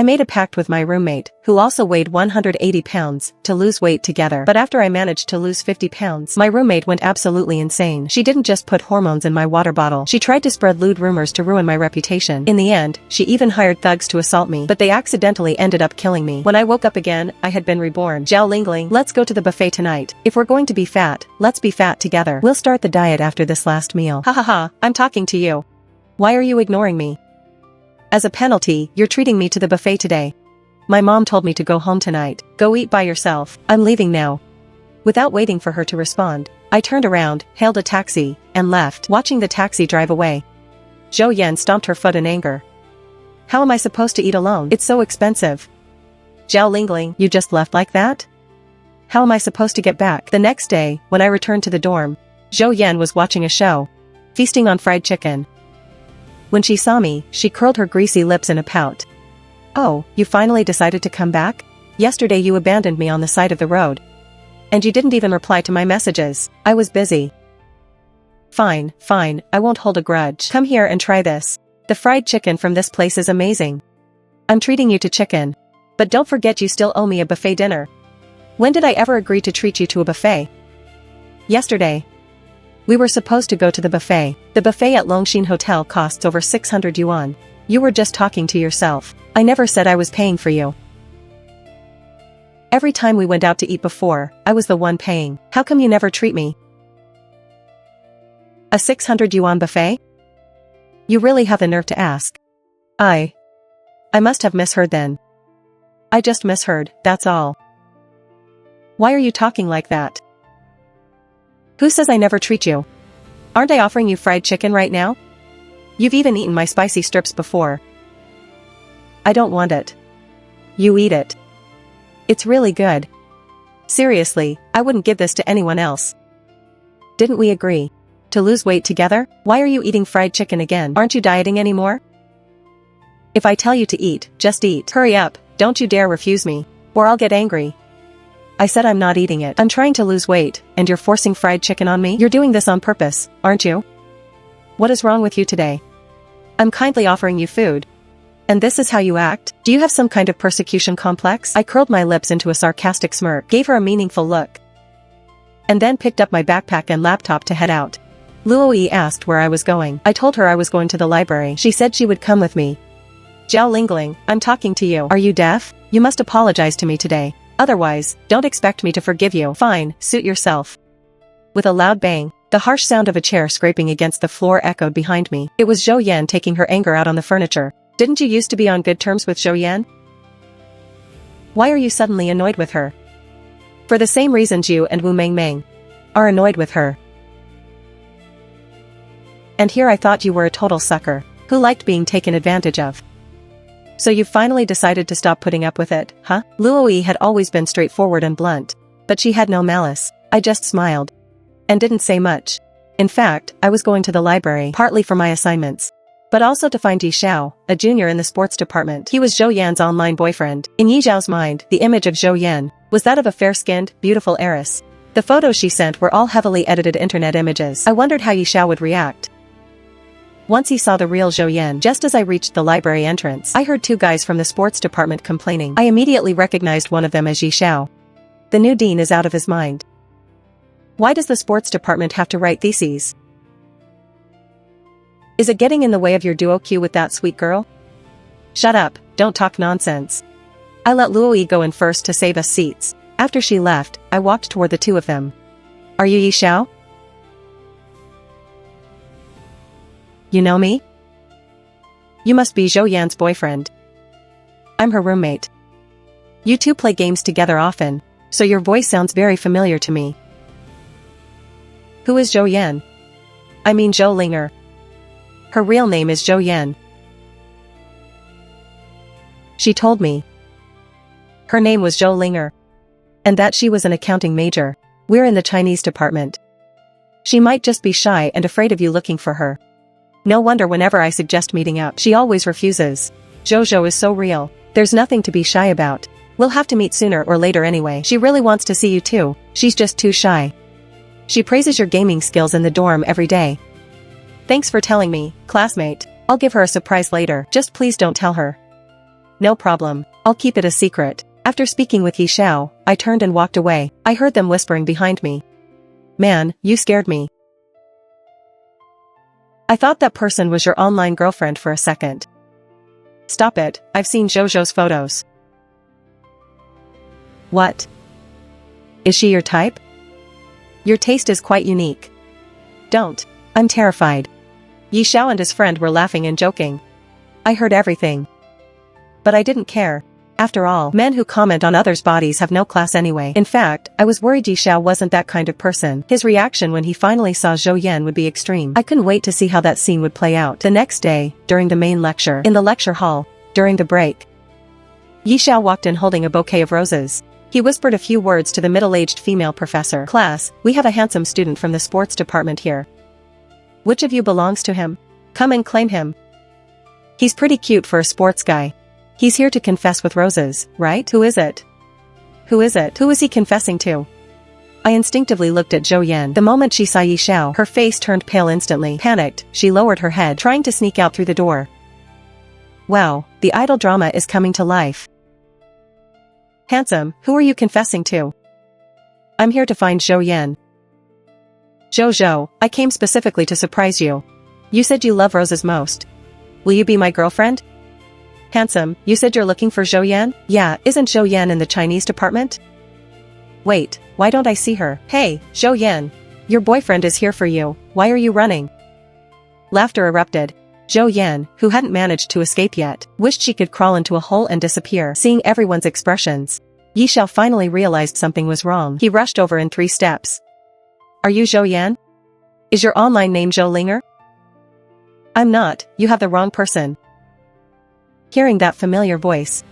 I made a pact with my roommate, who also weighed 180 pounds, to lose weight together. But after I managed to lose 50 pounds, my roommate went absolutely insane. She didn't just put hormones in my water bottle. She tried to spread lewd rumors to ruin my reputation. In the end, she even hired thugs to assault me, but they accidentally ended up killing me. When I woke up again, I had been reborn. Zhao Lingling, let's go to the buffet tonight. If we're going to be fat, let's be fat together. We'll start the diet after this last meal. Ha ha ha, I'm talking to you. Why are you ignoring me? As a penalty, you're treating me to the buffet today. My mom told me to go home tonight. Go eat by yourself. I'm leaving now. Without waiting for her to respond, I turned around, hailed a taxi, and left, watching the taxi drive away. Zhou Yan stomped her foot in anger. How am I supposed to eat alone? It's so expensive. Zhao Lingling, you just left like that? How am I supposed to get back? The next day, when I returned to the dorm, Zhou Yan was watching a show, feasting on fried chicken. When she saw me, she curled her greasy lips in a pout. Oh, you finally decided to come back? Yesterday you abandoned me on the side of the road. And you didn't even reply to my messages. I was busy. Fine, I won't hold a grudge. Come here and try this. The fried chicken from this place is amazing. I'm treating you to chicken. But don't forget you still owe me a buffet dinner. When did I ever agree to treat you to a buffet? Yesterday. We were supposed to go to the buffet. The buffet at Longxin Hotel costs over 600 yuan. You were just talking to yourself. I never said I was paying for you. Every time we went out to eat before, I was the one paying. How come you never treat me? A 600 yuan buffet? You really have the nerve to ask. I must have misheard then. I just misheard, that's all. Why are you talking like that? Who says I never treat you? Aren't I offering you fried chicken right now? You've even eaten my spicy strips before. I don't want it. You eat it. It's really good. Seriously, I wouldn't give this to anyone else. Didn't we agree to lose weight together? Why are you eating fried chicken again? Aren't you dieting anymore? If I tell you to eat, just eat. Hurry up, don't you dare refuse me, or I'll get angry. I said I'm not eating it. I'm trying to lose weight, and you're forcing fried chicken on me? You're doing this on purpose, aren't you? What is wrong with you today? I'm kindly offering you food. And this is how you act? Do you have some kind of persecution complex? I curled my lips into a sarcastic smirk, gave her a meaningful look, and then picked up my backpack and laptop to head out. Luo Yi asked where I was going. I told her I was going to the library. She said she would come with me. Zhao Lingling, I'm talking to you. Are you deaf? You must apologize to me today. Otherwise, don't expect me to forgive you. Fine, suit yourself. With a loud bang, the harsh sound of a chair scraping against the floor echoed behind me. It was Zhou Yan taking her anger out on the furniture. Didn't you used to be on good terms with Zhou Yan? Why are you suddenly annoyed with her? For the same reasons you and Wu Mengmeng are annoyed with her. And here I thought you were a total sucker, who liked being taken advantage of. So you finally decided to stop putting up with it, huh? Luo Yi had always been straightforward and blunt, but she had no malice. I just smiled and didn't say much. In fact, I was going to the library, partly for my assignments, but also to find Yi Xiao, a junior in the sports department. He was Zhou Yan's online boyfriend. In Yi Xiao's mind, the image of Zhou Yan was that of a fair-skinned, beautiful heiress. The photos she sent were all heavily edited internet images. I wondered how Yi Xiao would react once he saw the real Zhou Yan. Just as I reached the library entrance, I heard two guys from the sports department complaining. I immediately recognized one of them as Yi Xiao. The new dean is out of his mind. Why does the sports department have to write theses? Is it getting in the way of your duo queue with that sweet girl? Shut up, don't talk nonsense. I let Luo Yi go in first to save us seats. After she left, I walked toward the two of them. Are you Yi Xiao? You know me? You must be Zhou Yan's boyfriend. I'm her roommate. You two play games together often, so your voice sounds very familiar to me. Who is Zhou Yan? I mean Zhou Linger. Her real name is Zhou Yan. She told me her name was Zhou Linger, and that she was an accounting major. We're in the Chinese department. She might just be shy and afraid of you looking for her. No wonder whenever I suggest meeting up, she always refuses. Jojo is so real. There's nothing to be shy about. We'll have to meet sooner or later anyway. She really wants to see you too. She's just too shy. She praises your gaming skills in the dorm every day. Thanks for telling me, classmate. I'll give her a surprise later. Just please don't tell her. No problem. I'll keep it a secret. After speaking with Yi Xiao, I turned and walked away. I heard them whispering behind me. Man, you scared me. I thought that person was your online girlfriend for a second. Stop it, I've seen Jojo's photos. What? Is she your type? Your taste is quite unique. Don't. I'm terrified. Yi Xiao and his friend were laughing and joking. I heard everything. But I didn't care. After all, men who comment on others' bodies have no class anyway. In fact, I was worried Yi Xiao wasn't that kind of person. His reaction when he finally saw Zhou Yan would be extreme. I couldn't wait to see how that scene would play out. The next day, during the main lecture, in the lecture hall, during the break, Yi Xiao walked in holding a bouquet of roses. He whispered a few words to the middle-aged female professor. Class, we have a handsome student from the sports department here. Which of you belongs to him? Come and claim him. He's pretty cute for a sports guy. He's here to confess with roses, right? Who is it? Who is it? Who is he confessing to? I instinctively looked at Zhou Yan. The moment she saw Yi Xiao, her face turned pale instantly. Panicked, she lowered her head, trying to sneak out through the door. Wow, the idol drama is coming to life. Handsome, who are you confessing to? I'm here to find Zhou Yan. Zhou, I came specifically to surprise you. You said you love roses most. Will you be my girlfriend? Handsome, you said you're looking for Zhou Yan? Yeah, isn't Zhou Yan in the Chinese department? Wait, why don't I see her? Hey, Zhou Yan. Your boyfriend is here for you, why are you running? Laughter erupted. Zhou Yan, who hadn't managed to escape yet, wished she could crawl into a hole and disappear. Seeing everyone's expressions, Yi Xiao finally realized something was wrong. He rushed over in 3 steps. Are you Zhou Yan? Is your online name Zhou Linger? I'm not, you have the wrong person. Hearing that familiar voice,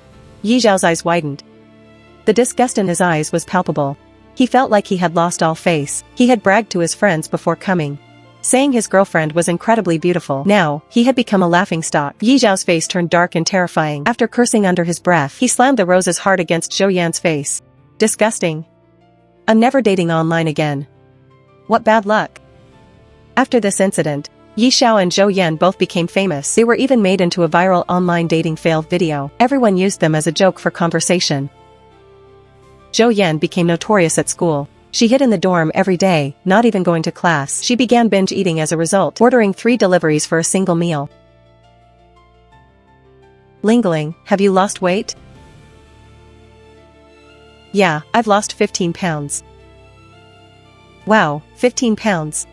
Yi Xiao's eyes widened. The disgust in his eyes was palpable. He felt like he had lost all face. He had bragged to his friends before coming, saying his girlfriend was incredibly beautiful. Now, he had become a laughingstock. Yi Xiao's face turned dark and terrifying. After cursing under his breath, he slammed the roses hard against Zhou Yan's face. Disgusting. I'm never dating online again. What bad luck. After this incident, Yi Xiao and Zhou Yan both became famous. They were even made into a viral online dating fail video. Everyone used them as a joke for conversation. Zhou Yan became notorious at school. She hid in the dorm every day, not even going to class. She began binge eating as a result, ordering 3 deliveries for a single meal. Lingling, have you lost weight? Yeah, I've lost 15 pounds. Wow, 15 pounds.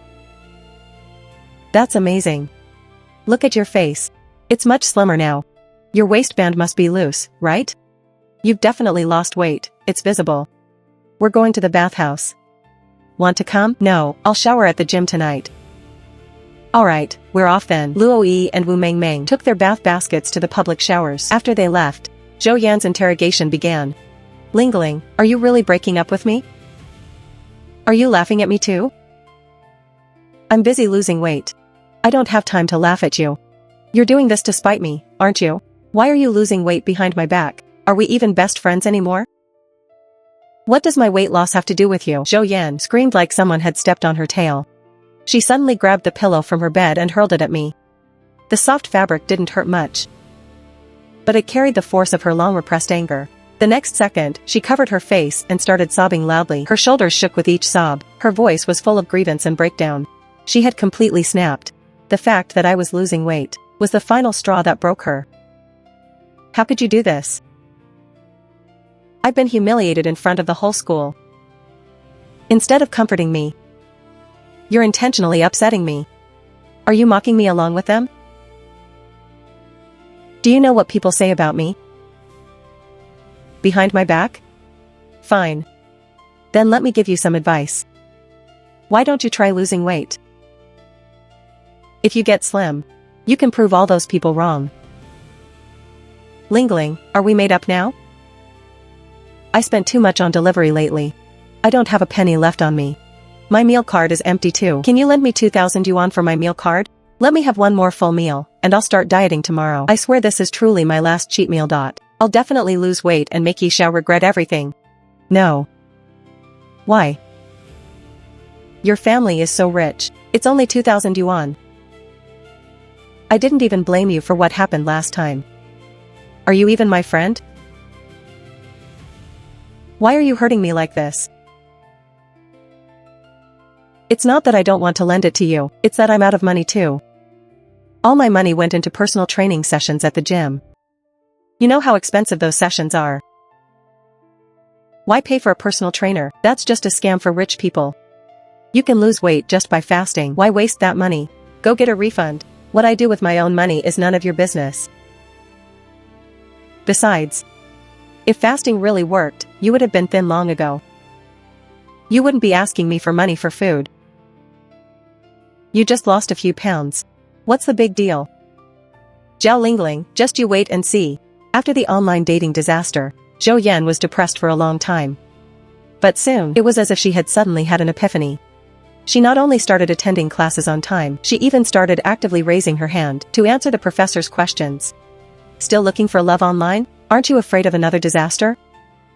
That's amazing. Look at your face. It's much slimmer now. Your waistband must be loose, right? You've definitely lost weight, it's visible. We're going to the bathhouse. Want to come? No, I'll shower at the gym tonight. Alright, we're off then. Luo Yi and Wu Mengmeng took their bath baskets to the public showers. After they left, Zhou Yan's interrogation began. Lingling, are you really breaking up with me? Are you laughing at me too? I'm busy losing weight. I don't have time to laugh at you. You're doing this to spite me, aren't you? Why are you losing weight behind my back? Are we even best friends anymore? What does my weight loss have to do with you? Zhou Yan screamed like someone had stepped on her tail. She suddenly grabbed the pillow from her bed and hurled it at me. The soft fabric didn't hurt much, but it carried the force of her long-repressed anger. The next second, she covered her face and started sobbing loudly. Her shoulders shook with each sob. Her voice was full of grievance and breakdown. She had completely snapped. The fact that I was losing weight was the final straw that broke her. How could you do this? I've been humiliated in front of the whole school. Instead of comforting me, you're intentionally upsetting me. Are you mocking me along with them? Do you know what people say about me? Behind my back? Fine. Then let me give you some advice. Why don't you try losing weight? If you get slim, you can prove all those people wrong. Lingling, are we made up now? I spent too much on delivery lately. I don't have a penny left on me. My meal card is empty too. Can you lend me 2,000 yuan for my meal card? Let me have one more full meal, and I'll start dieting tomorrow. I swear this is truly my last cheat meal. I'll definitely lose weight and make Yi Xiao regret everything. No. Why? Your family is so rich. It's only 2,000 yuan. I didn't even blame you for what happened last time. Are you even my friend? Why are you hurting me like this? It's not that I don't want to lend it to you, it's that I'm out of money too. All my money went into personal training sessions at the gym. You know how expensive those sessions are. Why pay for a personal trainer? That's just a scam for rich people. You can lose weight just by fasting. Why waste that money? Go get a refund. What I do with my own money is none of your business. Besides, if fasting really worked, you would have been thin long ago. You wouldn't be asking me for money for food. You just lost a few pounds. What's the big deal? Zhao Lingling, just you wait and see. After the online dating disaster, Zhou Yan was depressed for a long time. But soon, it was as if she had suddenly had an epiphany. She not only started attending classes on time, she even started actively raising her hand to answer the professor's questions. Still looking for love online? Aren't you afraid of another disaster?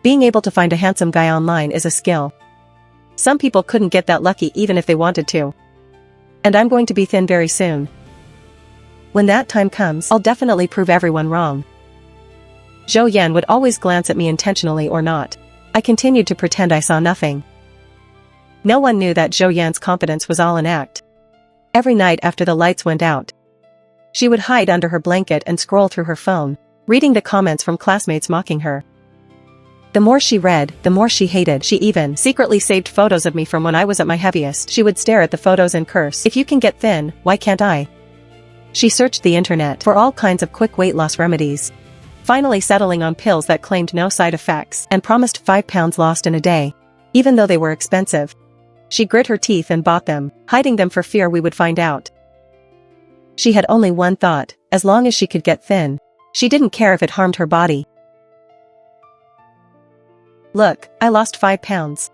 Being able to find a handsome guy online is a skill. Some people couldn't get that lucky even if they wanted to. And I'm going to be thin very soon. When that time comes, I'll definitely prove everyone wrong. Zhou Yan would always glance at me intentionally or not. I continued to pretend I saw nothing. No one knew that Zhou Yan's confidence was all an act. Every night after the lights went out, she would hide under her blanket and scroll through her phone, reading the comments from classmates mocking her. The more she read, the more she hated. She even secretly saved photos of me from when I was at my heaviest. She would stare at the photos and curse. If you can get thin, why can't I? She searched the internet for all kinds of quick weight loss remedies, finally settling on pills that claimed no side effects and promised 5 pounds lost in a day, even though they were expensive. She grit her teeth and bought them, hiding them for fear we would find out. She had only one thought: as long as she could get thin. She didn't care if it harmed her body. Look, I lost 5 pounds.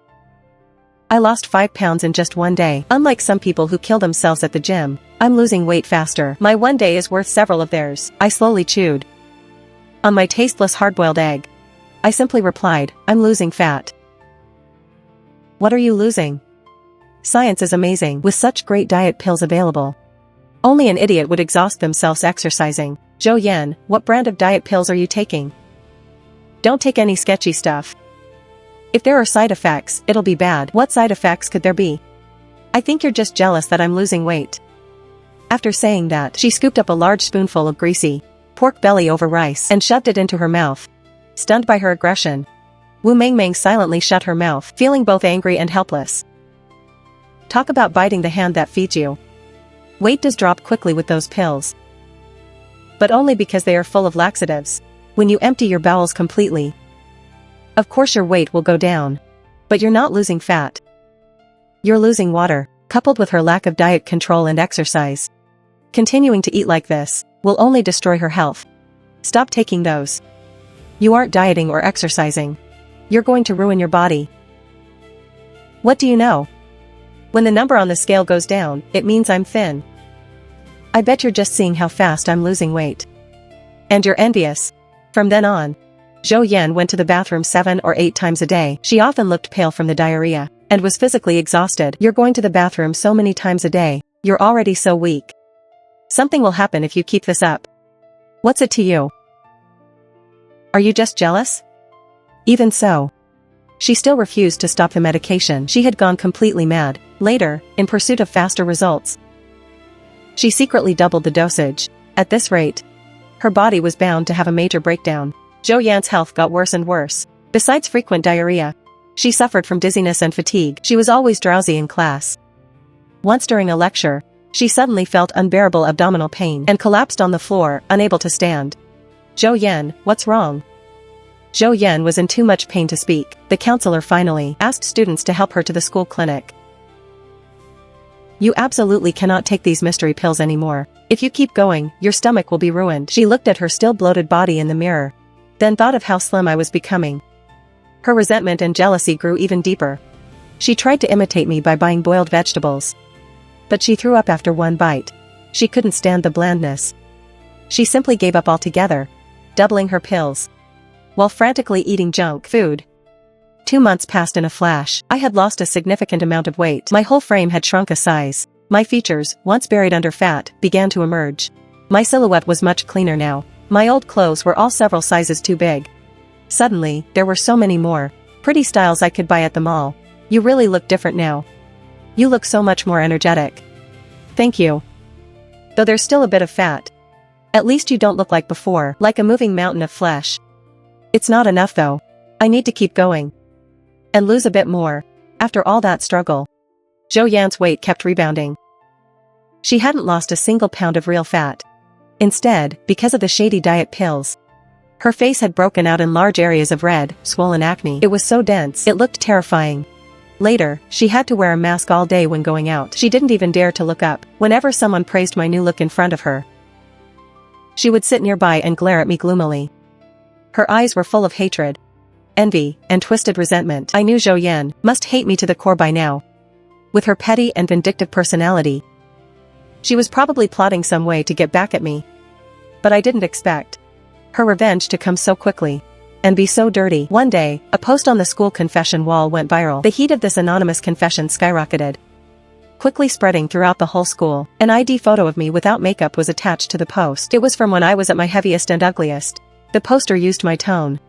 I lost 5 pounds in just one day. Unlike some people who kill themselves at the gym, I'm losing weight faster. My one day is worth several of theirs. I slowly chewed on my tasteless hard-boiled egg. I simply replied, I'm losing fat. What are you losing? Science is amazing, with such great diet pills available. Only an idiot would exhaust themselves exercising. Zhou Yan, what brand of diet pills are you taking? Don't take any sketchy stuff. If there are side effects, it'll be bad. What side effects could there be? I think you're just jealous that I'm losing weight. After saying that, she scooped up a large spoonful of greasy pork belly over rice and shoved it into her mouth. Stunned by her aggression, Wu Mengmeng silently shut her mouth, feeling both angry and helpless. Talk about biting the hand that feeds you. Weight does drop quickly with those pills. But only because they are full of laxatives. When you empty your bowels completely, of course your weight will go down. But you're not losing fat. You're losing water. Coupled with her lack of diet control and exercise, continuing to eat like this will only destroy her health. Stop taking those. You aren't dieting or exercising. You're going to ruin your body. What do you know? When the number on the scale goes down, it means I'm thin. I bet you're just seeing how fast I'm losing weight. And you're envious. From then on, Zhou Yan went to the bathroom 7 or 8 times a day. She often looked pale from the diarrhea and was physically exhausted. You're going to the bathroom so many times a day. You're already so weak. Something will happen if you keep this up. What's it to you? Are you just jealous? Even so, she still refused to stop the medication. She had gone completely mad. Later, in pursuit of faster results, she secretly doubled the dosage. At this rate, her body was bound to have a major breakdown. Zhou Yan's health got worse and worse. Besides frequent diarrhea, she suffered from dizziness and fatigue. She was always drowsy in class. Once during a lecture, she suddenly felt unbearable abdominal pain and collapsed on the floor, unable to stand. Zhou Yan, what's wrong? Zhou Yan was in too much pain to speak. The counselor finally asked students to help her to the school clinic. You absolutely cannot take these mystery pills anymore. If you keep going, your stomach will be ruined. She looked at her still bloated body in the mirror, then thought of how slim I was becoming. Her resentment and jealousy grew even deeper. She tried to imitate me by buying boiled vegetables, but she threw up after one bite. She couldn't stand the blandness. She simply gave up altogether, doubling her pills, while frantically eating junk food. 2 months passed in a flash. I had lost a significant amount of weight. My whole frame had shrunk a size. My features, once buried under fat, began to emerge. My silhouette was much cleaner now. My old clothes were all several sizes too big. Suddenly, there were so many more pretty styles I could buy at the mall. You really look different now. You look so much more energetic. Thank you. Though there's still a bit of fat. At least you don't look like before, like a moving mountain of flesh. It's not enough though. I need to keep going. And lose a bit more. After all that struggle. Zhou Yan's weight kept rebounding. She hadn't lost a single pound of real fat. Instead, because of the shady diet pills, her face had broken out in large areas of red, swollen acne. It was so dense, it looked terrifying. Later, she had to wear a mask all day when going out. She didn't even dare to look up whenever someone praised my new look in front of her. She would sit nearby and glare at me gloomily. Her eyes were full of hatred, envy, and twisted resentment. I knew Zhou Yan must hate me to the core by now. With her petty and vindictive personality, she was probably plotting some way to get back at me. But I didn't expect her revenge to come so quickly and be so dirty. One day, a post on the school confession wall went viral. The heat of this anonymous confession skyrocketed, quickly spreading throughout the whole school. An ID photo of me without makeup was attached to the post. It was from when I was at my heaviest and ugliest. The poster used my tone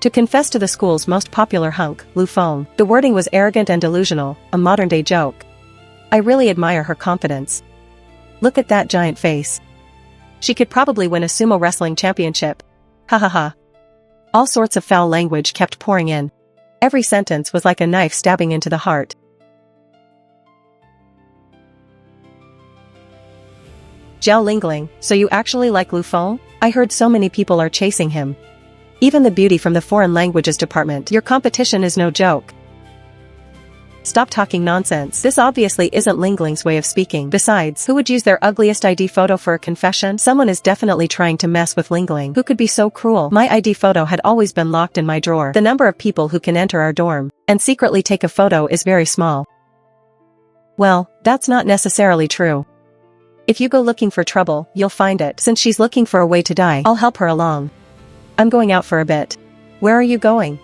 to confess to the school's most popular hunk, Lu Feng. The wording was arrogant and delusional, a modern-day joke. I really admire her confidence. Look at that giant face. She could probably win a sumo wrestling championship. Ha ha ha. All sorts of foul language kept pouring in. Every sentence was like a knife stabbing into the heart. Zhao Lingling, so you actually like Lu Feng? I heard so many people are chasing him. Even the beauty from the foreign languages department. Your competition is no joke. Stop talking nonsense. This obviously isn't Lingling's way of speaking. Besides, who would use their ugliest ID photo for a confession? Someone is definitely trying to mess with Lingling. Who could be so cruel? My ID photo had always been locked in my drawer. The number of people who can enter our dorm and secretly take a photo is very small. Well, that's not necessarily true. If you go looking for trouble, you'll find it. Since she's looking for a way to die, I'll help her along. I'm going out for a bit. Where are you going?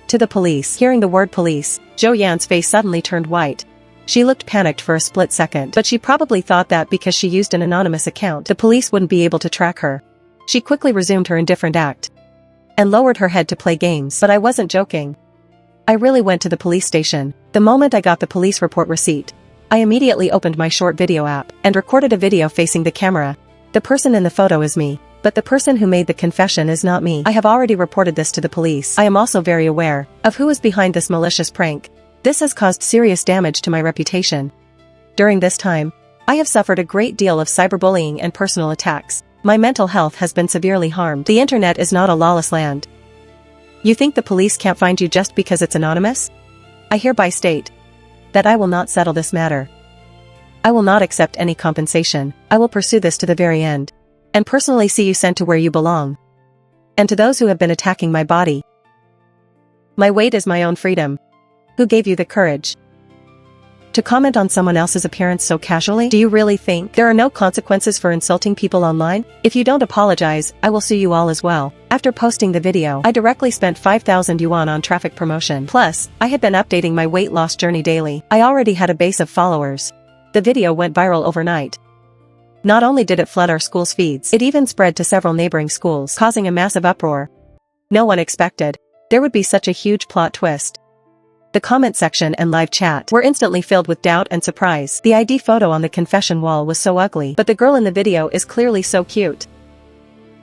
To the police. Hearing the word police, Zhou Yan's face suddenly turned white. She looked panicked for a split second, but she probably thought that because she used an anonymous account, the police wouldn't be able to track her. She quickly resumed her indifferent act and lowered her head to play games. But I wasn't joking. I really went to the police station. The moment I got the police report receipt, I immediately opened my short video app and recorded a video facing the camera. The person in the photo is me. But the person who made the confession is not me. I have already reported this to the police. I am also very aware of who is behind this malicious prank. This has caused serious damage to my reputation. During this time, I have suffered a great deal of cyberbullying and personal attacks. My mental health has been severely harmed. The internet is not a lawless land. You think the police can't find you just because it's anonymous? I hereby state that I will not settle this matter. I will not accept any compensation. I will pursue this to the very end. And personally see you sent to where you belong. And to those who have been attacking my body. My weight is my own freedom. Who gave you the courage to comment on someone else's appearance so casually? Do you really think there are no consequences for insulting people online? If you don't apologize, I will sue you all as well. After posting the video, I directly spent 5,000 yuan on traffic promotion. Plus, I had been updating my weight loss journey daily. I already had a base of followers. The video went viral overnight. Not only did it flood our school's feeds, it even spread to several neighboring schools, causing a massive uproar. No one expected there would be such a huge plot twist. The comment section and live chat were instantly filled with doubt and surprise. The ID photo on the confession wall was so ugly, but the girl in the video is clearly so cute.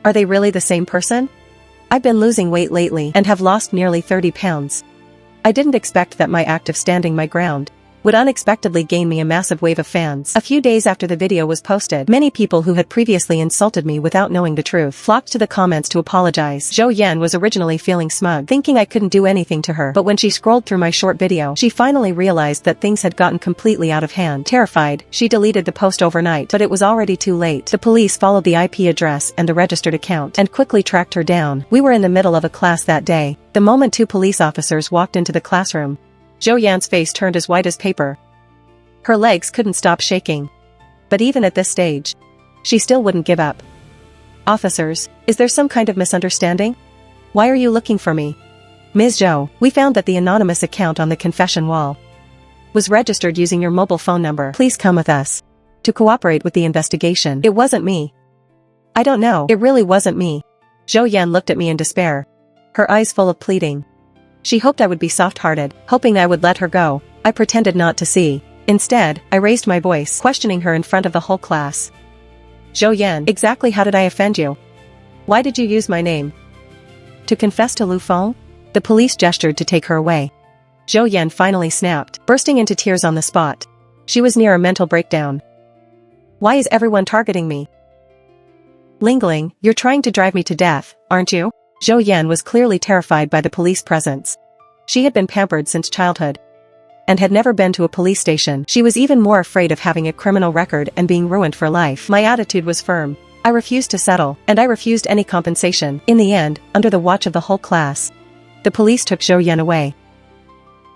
Are they really the same person? I've been losing weight lately and have lost nearly 30 pounds. I didn't expect that my act of standing my ground would unexpectedly gain me a massive wave of fans. A few days after the video was posted, many people who had previously insulted me without knowing the truth flocked to the comments to apologize. Zhou Yan was originally feeling smug, thinking I couldn't do anything to her, but when she scrolled through my short video, she finally realized that things had gotten completely out of hand. Terrified, she deleted the post overnight, but it was already too late. The police followed the IP address and the registered account and quickly tracked her down. We were in the middle of a class that day. The moment two police officers walked into the classroom, Zhou Yan's face turned as white as paper. Her legs couldn't stop shaking. But even at this stage, she still wouldn't give up. Officers, is there some kind of misunderstanding? Why are you looking for me? Ms. Zhou, we found that the anonymous account on the confession wall was registered using your mobile phone number. Please come with us to cooperate with the investigation. It wasn't me. I don't know. It really wasn't me. Zhou Yan looked at me in despair, her eyes full of pleading. She hoped I would be soft-hearted, hoping I would let her go. I pretended not to see. Instead, I raised my voice, questioning her in front of the whole class. Zhou Yan, exactly how did I offend you? Why did you use my name? To confess to Lu Feng? The police gestured to take her away. Zhou Yan finally snapped, bursting into tears on the spot. She was near a mental breakdown. Why is everyone targeting me? Lingling, you're trying to drive me to death, aren't you? Zhou Yan was clearly terrified by the police presence. She had been pampered since childhood and had never been to a police station. She was even more afraid of having a criminal record and being ruined for life. My attitude was firm. I refused to settle, and I refused any compensation. In the end, under the watch of the whole class, the police took Zhou Yan away.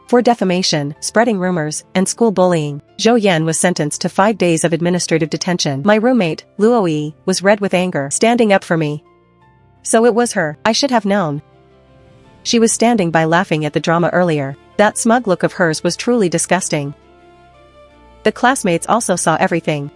For defamation, spreading rumors, and school bullying, Zhou Yan was sentenced to 5 days of administrative detention. My roommate, Luo Yi, was red with anger, standing up for me. So it was her. I should have known. She was standing by laughing at the drama earlier. That smug look of hers was truly disgusting. The classmates also saw everything.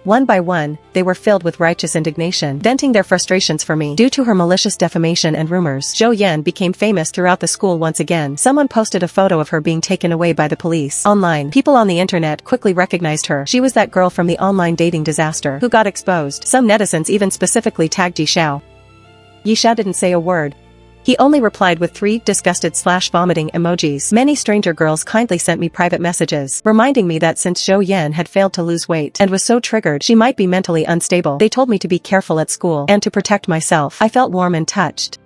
One by one, they were filled with righteous indignation, venting their frustrations for me. Due to her malicious defamation and rumors, Zhou Yan became famous throughout the school once again. Someone posted a photo of her being taken away by the police. Online, people on the internet quickly recognized her. She was that girl from the online dating disaster who got exposed. Some netizens even specifically tagged Yi Xiao. Yi Xiao didn't say a word. He only replied with 3 disgusted/vomiting emojis. Many stranger girls kindly sent me private messages, reminding me that since Zhou Yan had failed to lose weight and was so triggered she might be mentally unstable, they told me to be careful at school and to protect myself. I felt warm and touched.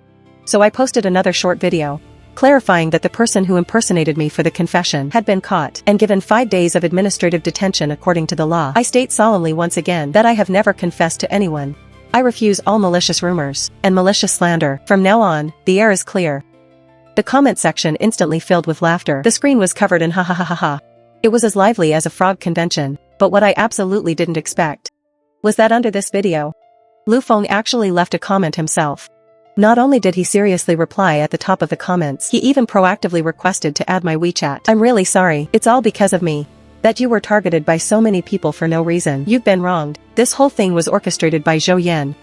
So I posted another short video, clarifying that the person who impersonated me for the confession had been caught and given 5 days of administrative detention according to the law. I state solemnly once again that I have never confessed to anyone. I refuse all malicious rumors and malicious slander. From now on, the air is clear. The comment section instantly filled with laughter. The screen was covered in ha ha ha ha ha. It was as lively as a frog convention, but what I absolutely didn't expect was that under this video, Lu Feng actually left a comment himself. Not only did he seriously reply at the top of the comments, he even proactively requested to add my WeChat. I'm really sorry, it's all because of me that you were targeted by so many people for no reason. You've been wronged. This whole thing was orchestrated by Zhou Yan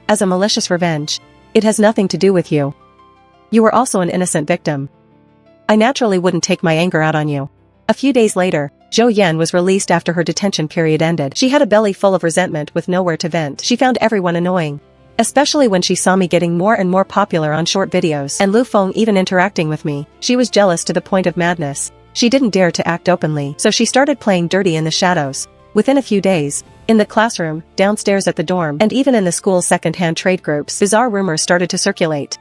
as a malicious revenge. It has nothing to do with you. You were also an innocent victim. I naturally wouldn't take my anger out on you. A few days later, Zhou Yan was released after her detention period ended. She had a belly full of resentment with nowhere to vent. She found everyone annoying, especially when she saw me getting more and more popular on short videos and Lu Feng even interacting with me. She was jealous to the point of madness. She didn't dare to act openly, so she started playing dirty in the shadows. Within a few days, in the classroom, downstairs at the dorm, and even in the school's second-hand trade groups, bizarre rumors started to circulate.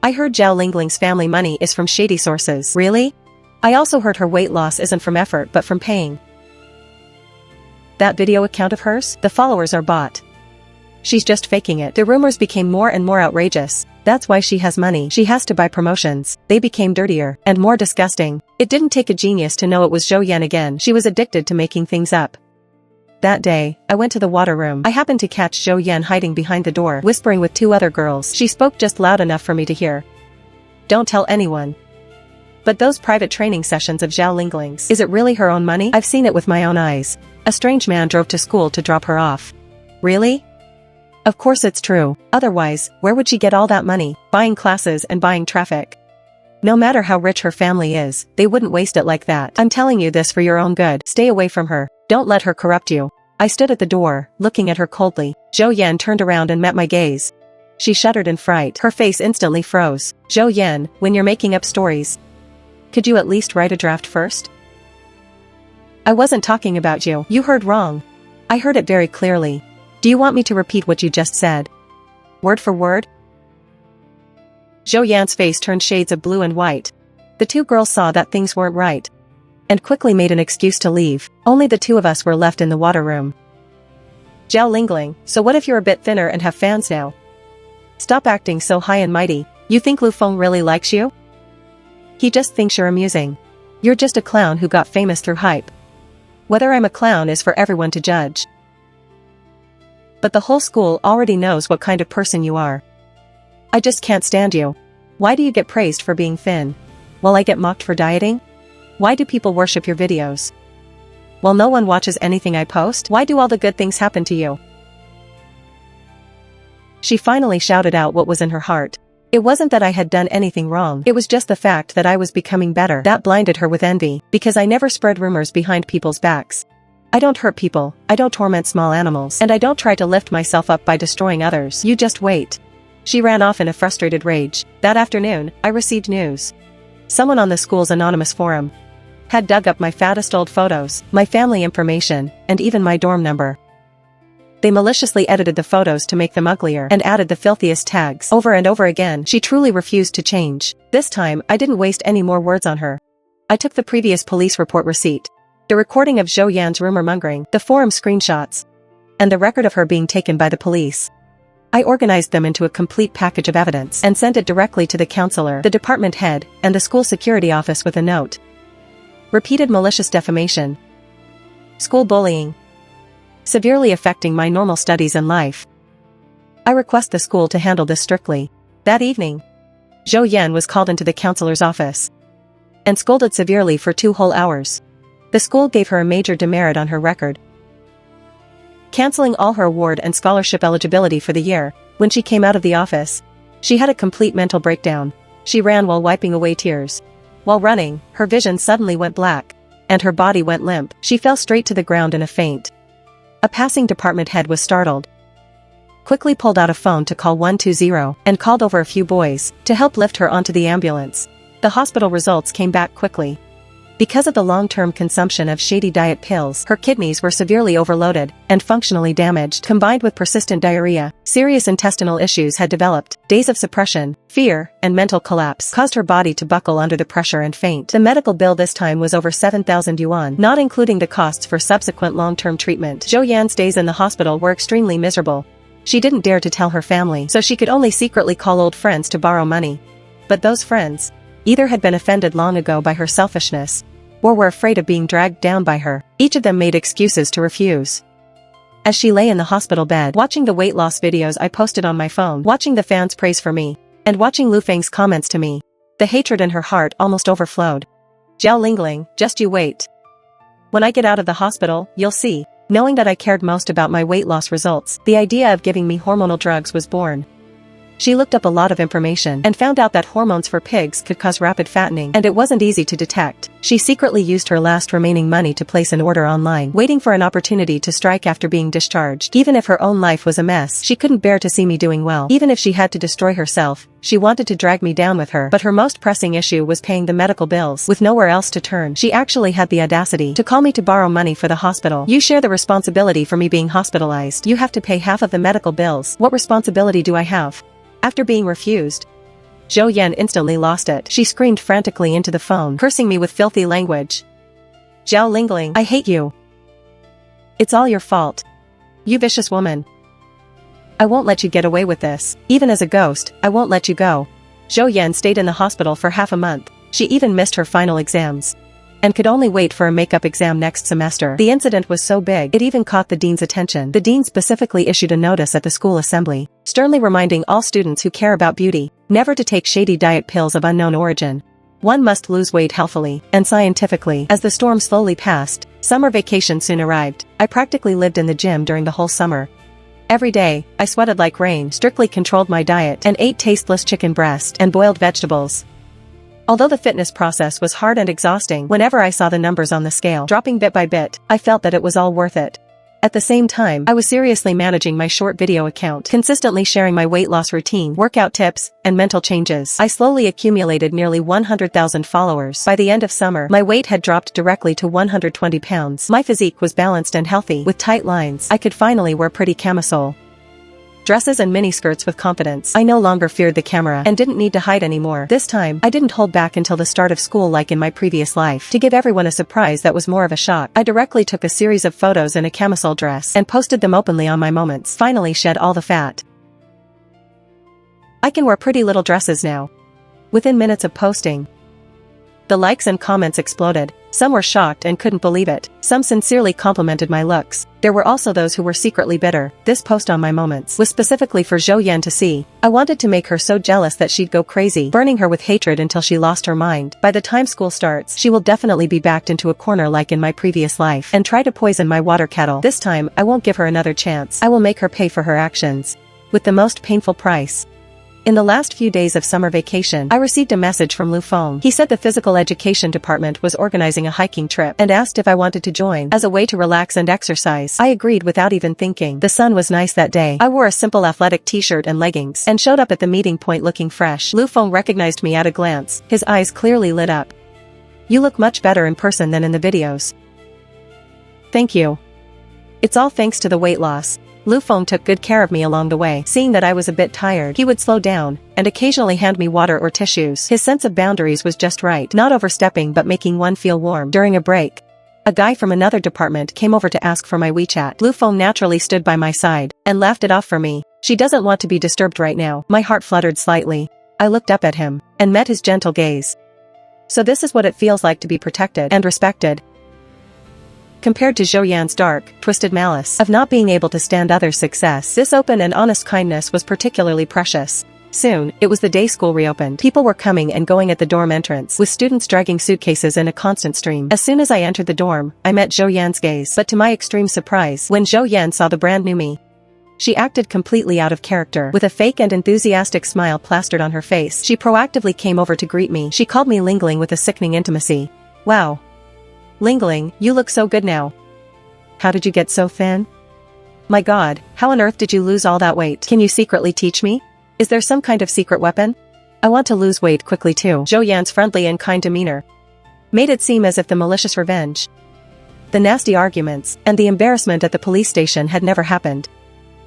I heard Zhao Lingling's family money is from shady sources. Really? I also heard her weight loss isn't from effort but from paying. That video account of hers? The followers are bought. She's just faking it. The rumors became more and more outrageous. That's why she has money. She has to buy promotions. They became dirtier and more disgusting. It didn't take a genius to know it was Zhou Yan again. She was addicted to making things up. That day, I went to the water room. I happened to catch Zhou Yan hiding behind the door, whispering with 2 other girls. She spoke just loud enough for me to hear. Don't tell anyone. But those private training sessions of Zhao Lingling's, is it really her own money? I've seen it with my own eyes. A strange man drove to school to drop her off. Really? Of course it's true. Otherwise, where would she get all that money? Buying classes and buying traffic. No matter how rich her family is, they wouldn't waste it like that. I'm telling you this for your own good. Stay away from her. Don't let her corrupt you. I stood at the door, looking at her coldly. Zhou Yan turned around and met my gaze. She shuddered in fright. Her face instantly froze. Zhou Yan, when you're making up stories, could you at least write a draft first? I wasn't talking about you. You heard wrong. I heard it very clearly. Do you want me to repeat what you just said? Word for word? Zhou Yan's face turned shades of blue and white. The 2 girls saw that things weren't right and quickly made an excuse to leave. Only the 2 of us were left in the water room. Zhao Lingling, so what if you're a bit thinner and have fans now? Stop acting so high and mighty. You think Lu Feng really likes you? He just thinks you're amusing. You're just a clown who got famous through hype. Whether I'm a clown is for everyone to judge. But the whole school already knows what kind of person you are. I just can't stand you. Why do you get praised for being thin, while I get mocked for dieting? Why do people worship your videos, while no one watches anything I post? Why do all the good things happen to you, She finally shouted out what was in her heart. It wasn't that I had done anything wrong, it was just the fact that I was becoming better that blinded her with envy, because I never spread rumors behind people's backs. I don't hurt people, I don't torment small animals, and I don't try to lift myself up by destroying others. You just wait. She ran off in a frustrated rage. That afternoon, I received news. Someone on the school's anonymous forum had dug up my fattest old photos, my family information, and even my dorm number. They maliciously edited the photos to make them uglier and added the filthiest tags. Over and over again, she truly refused to change. This time, I didn't waste any more words on her. I took the previous police report receipt, the recording of Zhou Yan's rumor-mongering, the forum screenshots, and the record of her being taken by the police. I organized them into a complete package of evidence and sent it directly to the counselor, the department head, and the school security office with a note. Repeated malicious defamation. School bullying. Severely affecting my normal studies and life. I request the school to handle this strictly. That evening, Zhou Yan was called into the counselor's office and scolded severely for 2 whole hours. The school gave her a major demerit on her record, canceling all her award and scholarship eligibility for the year. When she came out of the office, she had a complete mental breakdown. She ran while wiping away tears. While running, her vision suddenly went black, and her body went limp. She fell straight to the ground in a faint. A passing department head was startled, quickly pulled out a phone to call 120, and called over a few boys to help lift her onto the ambulance. The hospital results came back quickly. Because of the long-term consumption of shady diet pills, her kidneys were severely overloaded and functionally damaged. Combined with persistent diarrhea, serious intestinal issues had developed. Days of suppression, fear, and mental collapse caused her body to buckle under the pressure and faint. The medical bill this time was over 7,000 yuan, not including the costs for subsequent long-term treatment. Zhou Yan's days in the hospital were extremely miserable. She didn't dare to tell her family, so she could only secretly call old friends to borrow money. But those friends either had been offended long ago by her selfishness, or were afraid of being dragged down by her. Each of them made excuses to refuse. As she lay in the hospital bed, watching the weight loss videos I posted on my phone, watching the fans praise for me, and watching Lu Feng's comments to me, the hatred in her heart almost overflowed. Zhao Lingling, just you wait. When I get out of the hospital, you'll see. Knowing that I cared most about my weight loss results, the idea of giving me hormonal drugs was born. She looked up a lot of information and found out that hormones for pigs could cause rapid fattening, and it wasn't easy to detect. She secretly used her last remaining money to place an order online, waiting for an opportunity to strike after being discharged. Even if her own life was a mess, she couldn't bear to see me doing well. Even if she had to destroy herself, she wanted to drag me down with her. But her most pressing issue was paying the medical bills. With nowhere else to turn, she actually had the audacity to call me to borrow money for the hospital. You share the responsibility for me being hospitalized. You have to pay half of the medical bills. What responsibility do I have? After being refused, Zhou Yan instantly lost it. She screamed frantically into the phone, cursing me with filthy language. Zhao Lingling, I hate you. It's all your fault. You vicious woman. I won't let you get away with this. Even as a ghost, I won't let you go. Zhou Yan stayed in the hospital for half a month. She even missed her final exams, and could only wait for a makeup exam next semester. The incident was so big, it even caught the dean's attention. The dean specifically issued a notice at the school assembly, sternly reminding all students who care about beauty, never to take shady diet pills of unknown origin. One must lose weight healthily and scientifically. As the storm slowly passed, summer vacation soon arrived. I practically lived in the gym during the whole summer. Every day, I sweated like rain, strictly controlled my diet, and ate tasteless chicken breast and boiled vegetables. Although the fitness process was hard and exhausting, whenever I saw the numbers on the scale dropping bit by bit, I felt that it was all worth it. At the same time, I was seriously managing my short video account, consistently sharing my weight loss routine, workout tips, and mental changes. I slowly accumulated nearly 100,000 followers. By the end of summer, my weight had dropped directly to 120 pounds. My physique was balanced and healthy, with tight lines. I could finally wear pretty camisole dresses and miniskirts with confidence. I no longer feared the camera and didn't need to hide anymore. This time, I didn't hold back until the start of school like in my previous life. To give everyone a surprise that was more of a shock, I directly took a series of photos in a camisole dress and posted them openly on my moments. Finally shed all the fat. I can wear pretty little dresses now. Within minutes of posting, the likes and comments exploded. Some were shocked and couldn't believe it. Some sincerely complimented my looks. There were also those who were secretly bitter. This post on my moments was specifically for Zhou Yan to see. I wanted to make her so jealous that she'd go crazy, burning her with hatred until she lost her mind. By the time school starts, she will definitely be backed into a corner like in my previous life and try to poison my water kettle. This time, I won't give her another chance. I will make her pay for her actions. with the most painful price. In the last few days of summer vacation, I received a message from Lu Feng. He said the physical education department was organizing a hiking trip and asked if I wanted to join as a way to relax and exercise. I agreed without even thinking. The sun was nice that day. I wore a simple athletic t-shirt and leggings and showed up at the meeting point looking fresh. Lu Feng recognized me at a glance. His eyes clearly lit up. "You look much better in person than in the videos." "Thank you. It's all thanks to the weight loss." Lu Feng took good care of me along the way. Seeing that I was a bit tired, he would slow down and occasionally hand me water or tissues. His sense of boundaries was just right, not overstepping but making one feel warm. During a break, a guy from another department came over to ask for my WeChat. Lu Feng naturally stood by my side and laughed it off for me. "She doesn't want to be disturbed right now." My heart fluttered slightly. I looked up at him and met his gentle gaze. So this is what it feels like to be protected and respected. Compared to Zhou Yan's dark, twisted malice of not being able to stand others' success, this open and honest kindness was particularly precious. Soon, it was the day school reopened. People were coming and going at the dorm entrance, with students dragging suitcases in a constant stream. As soon as I entered the dorm, I met Zhou Yan's gaze, but to my extreme surprise, when Zhou Yan saw the brand new me, she acted completely out of character. With a fake and enthusiastic smile plastered on her face, she proactively came over to greet me. She called me Lingling with a sickening intimacy. "Wow. Lingling, you look so good now. How did you get so thin? My god, how on earth did you lose all that weight? Can you secretly teach me? Is there some kind of secret weapon? I want to lose weight quickly too." Zhou Yan's friendly and kind demeanor made it seem as if the malicious revenge, the nasty arguments, and the embarrassment at the police station had never happened.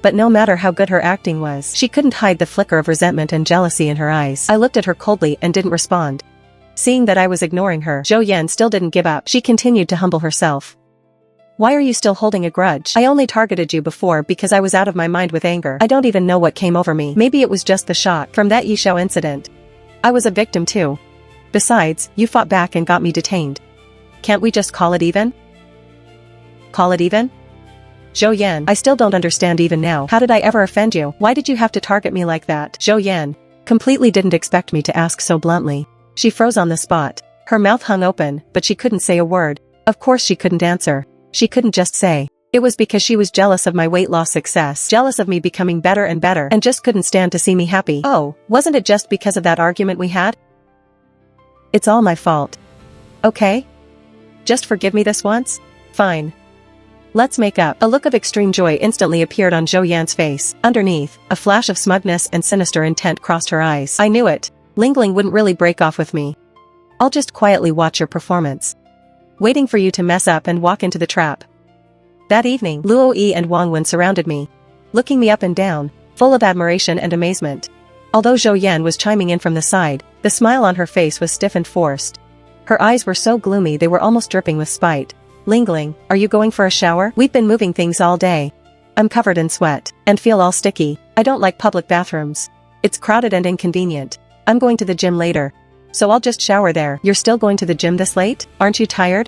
But no matter how good her acting was, she couldn't hide the flicker of resentment and jealousy in her eyes. I looked at her coldly and didn't respond. Seeing that I was ignoring her, Zhou Yan still didn't give up. She continued to humble herself. "Why are you still holding a grudge? I only targeted you before because I was out of my mind with anger. I don't even know what came over me. Maybe it was just the shock from that Yishao incident. I was a victim too. Besides, you fought back and got me detained. Can't we just call it even?" "Call it even? Zhou Yan, I still don't understand even now. How did I ever offend you? Why did you have to target me like that?" Zhou Yan completely didn't expect me to ask so bluntly. She froze on the spot. Her mouth hung open, but she couldn't say a word. Of course she couldn't answer. She couldn't just say. It was because she was jealous of my weight loss success, jealous of me becoming better and better, and just couldn't stand to see me happy. "Oh, wasn't it just because of that argument we had? It's all my fault. Okay? Just forgive me this once? Fine. Let's make up." A look of extreme joy instantly appeared on Zhou Yan's face. Underneath, a flash of smugness and sinister intent crossed her eyes. I knew it. Lingling wouldn't really break off with me. I'll just quietly watch your performance, waiting for you to mess up and walk into the trap. That evening, Luo Yi and Wang Wen surrounded me, looking me up and down, full of admiration and amazement. Although Zhou Yan was chiming in from the side, the smile on her face was stiff and forced. Her eyes were so gloomy they were almost dripping with spite. "Lingling, are you going for a shower? We've been moving things all day. I'm covered in sweat and feel all sticky. I don't like public bathrooms. It's crowded and inconvenient. I'm going to the gym later, so I'll just shower there." "You're still going to the gym this late? Aren't you tired?"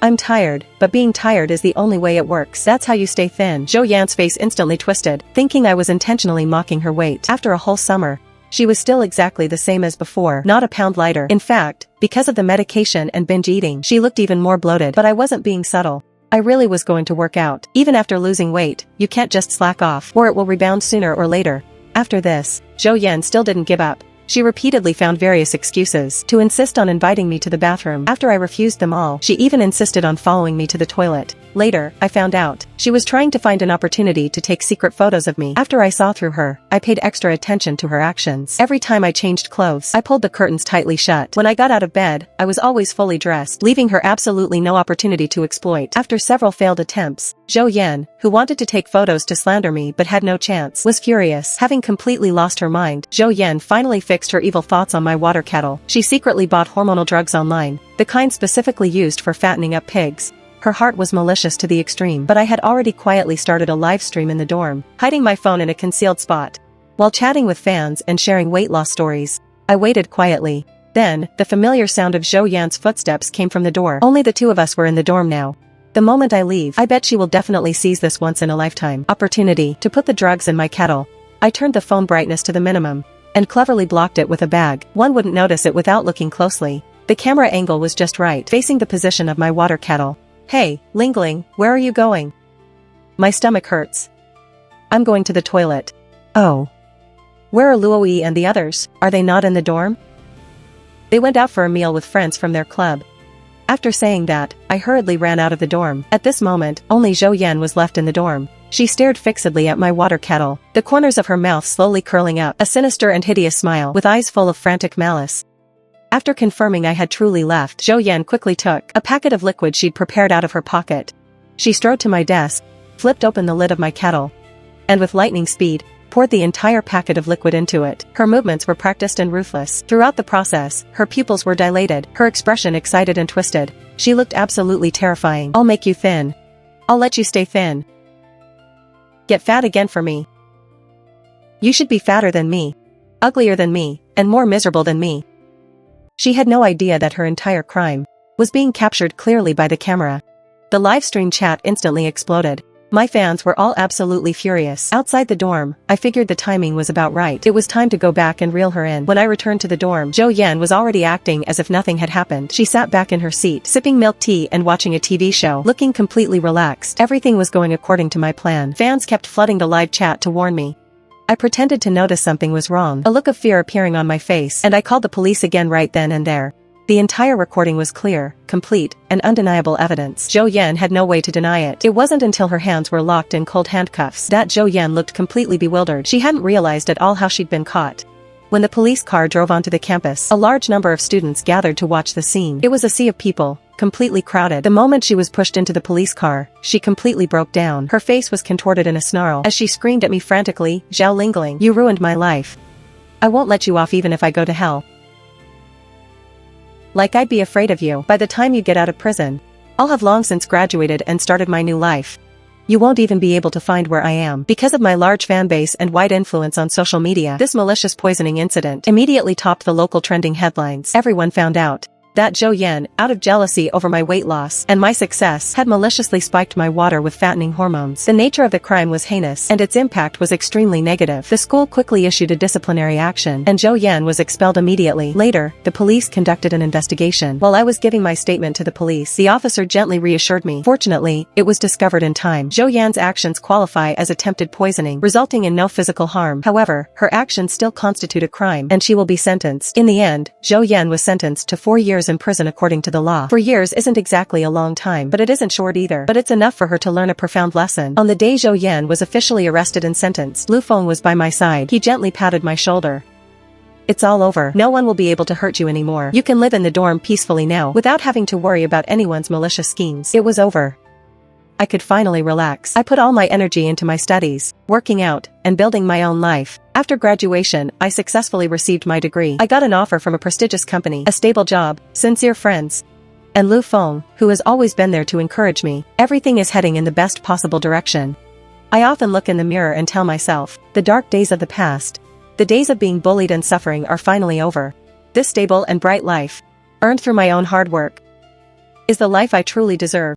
"I'm tired, but being tired is the only way it works. That's how you stay thin." Zhou Yan's face instantly twisted, thinking I was intentionally mocking her weight. After a whole summer, she was still exactly the same as before, not a pound lighter. In fact, because of the medication and binge eating, she looked even more bloated. But I wasn't being subtle. I really was going to work out. Even after losing weight, you can't just slack off, or it will rebound sooner or later. After this, Zhou Yan still didn't give up. She repeatedly found various excuses to insist on inviting me to the bathroom. After I refused them all, she even insisted on following me to the toilet. Later, I found out she was trying to find an opportunity to take secret photos of me. After I saw through her, I paid extra attention to her actions. Every time I changed clothes, I pulled the curtains tightly shut. When I got out of bed, I was always fully dressed, leaving her absolutely no opportunity to exploit. After several failed attempts, Zhou Yan, who wanted to take photos to slander me but had no chance, was furious. Having completely lost her mind, Zhou Yan finally fixed her evil thoughts on my water kettle. She secretly bought hormonal drugs online, the kind specifically used for fattening up pigs. Her heart was malicious to the extreme, but I had already quietly started a live stream in the dorm, hiding my phone in a concealed spot. While chatting with fans and sharing weight loss stories, I waited quietly. Then, the familiar sound of Zhou Yan's footsteps came from the door. Only the two of us were in the dorm now. The moment I leave, I bet she will definitely seize this once-in-a-lifetime opportunity to put the drugs in my kettle. I turned the phone brightness to the minimum, and cleverly blocked it with a bag. One wouldn't notice it without looking closely. The camera angle was just right, facing the position of my water kettle. "Hey, Lingling, where are you going?" "My stomach hurts. I'm going to the toilet." Oh. Where are Luoyi and the others? Are they not in the dorm? They went out for a meal with friends from their club. After saying that, I hurriedly ran out of the dorm. At this moment, only Zhou Yan was left in the dorm. She stared fixedly at my water kettle, the corners of her mouth slowly curling up, a sinister and hideous smile, with eyes full of frantic malice. After confirming I had truly left, Zhou Yan quickly took a packet of liquid she'd prepared out of her pocket. She strode to my desk, flipped open the lid of my kettle, and with lightning speed, poured the entire packet of liquid into it. Her movements were practiced and ruthless. Throughout the process, her pupils were dilated, her expression excited and twisted. She looked absolutely terrifying. I'll make you thin. I'll let you stay thin. Get fat again for me. You should be fatter than me, uglier than me, and more miserable than me. She had no idea that her entire crime was being captured clearly by the camera. The live stream chat instantly exploded. My fans were all absolutely furious. Outside the dorm, I figured the timing was about right. It was time to go back and reel her in. When I returned to the dorm, Zhou Yan was already acting as if nothing had happened. She sat back in her seat, sipping milk tea and watching a TV show, looking completely relaxed. Everything was going according to my plan. Fans kept flooding the live chat to warn me. I pretended to notice something was wrong, a look of fear appearing on my face, and I called the police again right then and there. The entire recording was clear, complete, and undeniable evidence. Zhou Yan had no way to deny it. It wasn't until her hands were locked in cold handcuffs that Zhou Yan looked completely bewildered. She hadn't realized at all how she'd been caught. When the police car drove onto the campus, a large number of students gathered to watch the scene. It was a sea of people, completely crowded. The moment she was pushed into the police car, she completely broke down. Her face was contorted in a snarl as she screamed at me frantically, "Zhao Lingling, you ruined my life. I won't let you off even if I go to hell. Like I'd be afraid of you. By the time you get out of prison, I'll have long since graduated and started my new life. You won't even be able to find where I am." Because of my large fan base and wide influence on social media, this malicious poisoning incident immediately topped the local trending headlines. Everyone found out that Zhou Yan, out of jealousy over my weight loss and my success, had maliciously spiked my water with fattening hormones. The nature of the crime was heinous, and its impact was extremely negative. The school quickly issued a disciplinary action, and Zhou Yan was expelled immediately. Later, the police conducted an investigation. While I was giving my statement to the police, the officer gently reassured me. Fortunately, it was discovered in time. Zhou Yan's actions qualify as attempted poisoning, resulting in no physical harm. However, her actions still constitute a crime, and she will be sentenced. In the end, Zhou Yan was sentenced to 4 years in prison according to the law. 4 years isn't exactly a long time, but it isn't short either. But it's enough for her to learn a profound lesson. On the day Zhou Yan was officially arrested and sentenced, Lu Feng was by my side. He gently patted my shoulder. "It's all over. No one will be able to hurt you anymore. You can live in the dorm peacefully now, without having to worry about anyone's malicious schemes." It was over. I could finally relax. I put all my energy into my studies, working out, and building my own life. After graduation, I successfully received my degree. I got an offer from a prestigious company, a stable job, sincere friends, and Lu Feng, who has always been there to encourage me. Everything is heading in the best possible direction. I often look in the mirror and tell myself, the dark days of the past, the days of being bullied and suffering are finally over. This stable and bright life, earned through my own hard work, is the life I truly deserve.